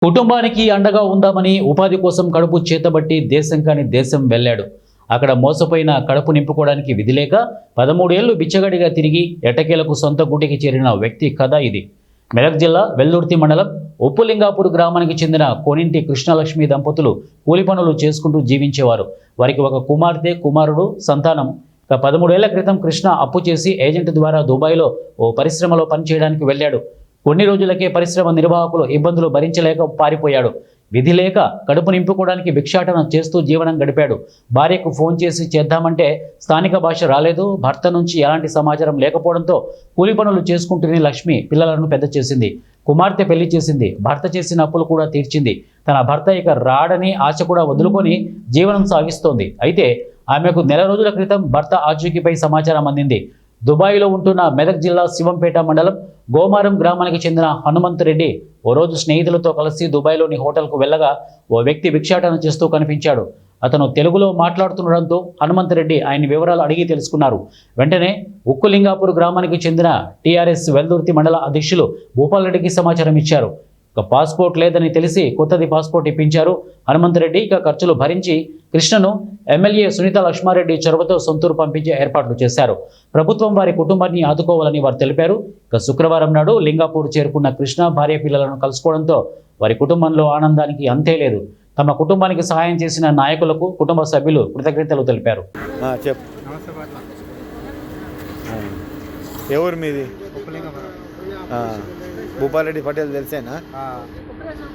కుటుంబానికి అండగా ఉందామని ఉపాధి కోసం కడుపు చేతబట్టి దేశం కాని దేశం వెళ్ళాడు. అక్కడ మోసపోయిన కడుపు నింపుకోవడానికి విధి లేక 13 ఏళ్లు బిచ్చగడిగా తిరిగి ఎట్టకేలకు సొంత గుడికి చేరిన వ్యక్తి కథ ఇది. మెదక్ జిల్లా వెల్దుర్తి మండలం ఉప్పులింగాపూర్ గ్రామానికి చెందిన కోనింటి కృష్ణలక్ష్మి దంపతులు కూలి పనులు చేసుకుంటూ జీవించేవారు. వారికి ఒక కుమార్తె కుమారుడు సంతానం. 13 ఏళ్ల క్రితం కృష్ణ అప్పు చేసి ఏజెంట్ ద్వారా దుబాయ్లో ఓ పరిశ్రమలో పనిచేయడానికి వెళ్ళాడు. కొన్ని రోజులకే పరిశ్రమ నిర్వాహకులు ఇబ్బందులు భరించలేక పారిపోయాడు. విధి లేక కడుపు నింపుకోవడానికి భిక్షాటన చేస్తూ జీవనం గడిపాడు. భార్యకు ఫోన్ చేసి చేద్దామంటే స్థానిక భాష రాలేదు. భర్త నుంచి ఎలాంటి సమాచారం లేకపోవడంతో కూలి పనులు చేసుకుంటూనే లక్ష్మి పిల్లలను పెద్ద చేసింది. కుమార్తె పెళ్లి చేసింది. భర్త చేసిన అప్పులు కూడా తీర్చింది. తన భర్త ఇక రాడని ఆశ కూడా వదులుకొని జీవనం సాగిస్తోంది. అయితే ఆమెకు నెల రోజుల క్రితం భర్త ఆచూకీపై సమాచారం అందింది. దుబాయ్లో ఉంటున్న మెదక్ జిల్లా శివంపేట మండలం గోమారం గ్రామానికి చెందిన హనుమంత్ రెడ్డి ఓ రోజు స్నేహితులతో కలిసి దుబాయ్లోని హోటల్కు వెళ్ళగా ఓ వ్యక్తి భిక్షాటన చేస్తూ కనిపించాడు. అతను తెలుగులో మాట్లాడుతుండడంతో హనుమంత్ రెడ్డి ఆయన వివరాలు అడిగి తెలుసుకున్నారు. వెంటనే ఉక్కులింగాపూర్ గ్రామానికి చెందిన టీఆర్ఎస్ వెల్దుర్తి మండల అధ్యక్షులు భూపాల్ రెడ్డికి సమాచారం ఇచ్చారు. ఇక పాస్పోర్ట్ లేదని తెలిసి కొత్తది పాస్పోర్ట్ ఇప్పించారు. హనుమంత్ రెడ్డి ఇక ఖర్చులు భరించి కృష్ణను ఎమ్మెల్యే సునీత లక్ష్మారెడ్డి చొరవతో సొంతూరు పంపించే ఏర్పాట్లు చేశారు. ప్రభుత్వం వారి కుటుంబాన్ని ఆదుకోవాలని వారు తెలిపారు. ఇక శుక్రవారం నాడు లింగాపూర్ చేరుకున్న కృష్ణ భార్య పిల్లలను కలుసుకోవడంతో వారి కుటుంబంలో ఆనందానికి అంతే లేదు. తమ కుటుంబానికి సహాయం చేసిన నాయకులకు కుటుంబ సభ్యులు కృతజ్ఞతలు తెలిపారు. ఎవరు మీది? భూపాల్ రెడ్డి పటేల్ తెలిసేనా?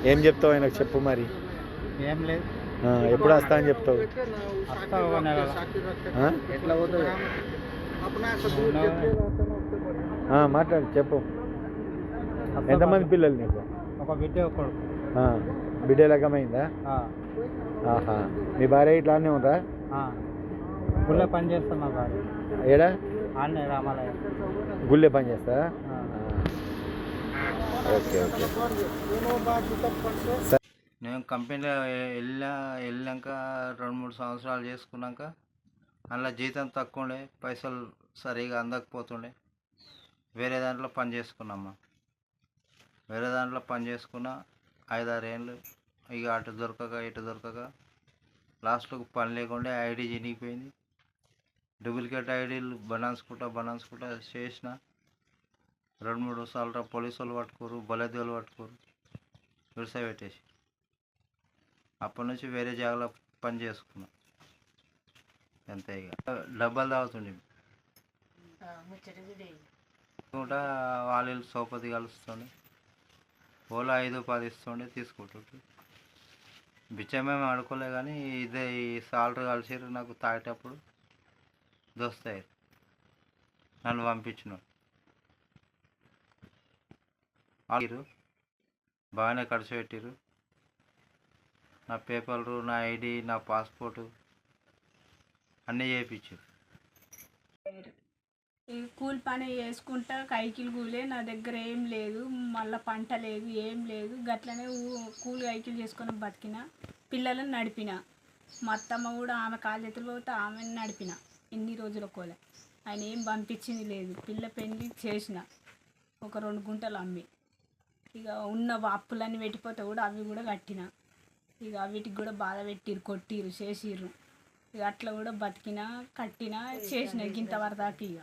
ఏం చెప్తావు ఆయనకు? చెప్పు మరి. ఏం లేదు. ఎప్పుడు వస్తా అని చెప్తావు? మాట్లాడు, చెప్పు. ఎంతమంది పిల్లలు నీకు? ఒక బిడ్డ ఒకడు. బిడ్డ లగ్గమైందా? ఆహా. మీ భార్య ఇట్లానే ఉండరా? గుళ్ళే పని చేస్తాం. మా భార్య ఏడా? ఆడనే రామాలయ గుళ్ళే పని చేస్తా? Okay okay. నేను కంపెనీలో వెళ్ళాక 2-3 సంవత్సరాలు చేసుకున్నాక అందులో జీతం తక్కువ ఉండే, పైసలు సరిగా అందకపోతుండే. వేరే దాంట్లో పని చేసుకున్నామ్మా. వేరే దాంట్లో పని చేసుకున్న 5-6 ఏళ్ళు ఇక అటు దొరకక ఇటు దొరకక లాస్ట్కు పని లేకుండా ఐడి చినిగిపోయింది. డూప్లికేట్ ఐడీలు బనాన్సుకుంటా చేసిన. 2-3 సార్లు పోలీసు వాళ్ళు పట్టుకోరు, బలదేవులు పట్టుకోరు, విడిసా పెట్టేసి అప్పటి నుంచి వేరే జాగాలో పని చేసుకున్నా. అంతే. ఇక డబ్బాలు తాగుతుండే కూడా వాళ్ళు సోపతి కలుస్తుండే. ఓలా 5-10 ఇస్తుండే, తీసుకుంటుంటే. బిచ్చమేమి ఆడుకోలే కానీ ఇదే ఈ సాల్ట్ కలిసిరు నాకు తాగేటప్పుడు దోస్తాయి. నన్ను పంపించిన వాళ్ళు బాగానే ఖర్చు పెట్టిరు. నా పేపర్లు, నా ఐడి, నా పాస్పోర్టు అన్నీ చేయించారు. కూలి పని చేసుకుంటా కైకిలు కూలే. నా దగ్గర ఏం లేదు, మళ్ళీ పంట లేదు, ఏం లేదు. గట్లనే కూలి కైకిలు చేసుకొని బతికిన. పిల్లలను నడిపిన. మా అత్తమ్మ కూడా ఆమె కాళ్ళ చేతులు పోతే ఆమెను నడిపిన. ఇన్ని రోజుల కోలే ఆయన ఏం పంపించింది లేదు. పిల్ల పెళ్లి చేసిన, ఒక 2 గుంటలు అమ్మి. ఇక ఉన్న అప్పులన్నీ పెట్టిపోతే కూడా అవి కూడా కట్టిన. ఇక వీటికి కూడా బాధ పెట్టిరు, కొట్టిరు, చేసిర్రు. ఇక అట్లా కూడా బతికిన, కట్టిన, చేసిన. ఇంతవరకు దాకా ఇక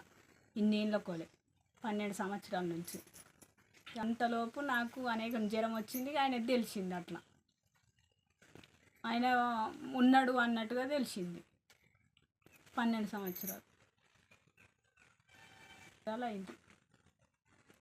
ఇన్నేళ్ళ కోలే 12 సంవత్సరాల నుంచి. అంతలోపు నాకు అనేక జ్వరం వచ్చింది. ఆయన తెలిసింది. అట్లా ఆయన ఉన్నాడు అన్నట్టుగా తెలిసింది. 12 సంవత్సరాలు అలా అయింది.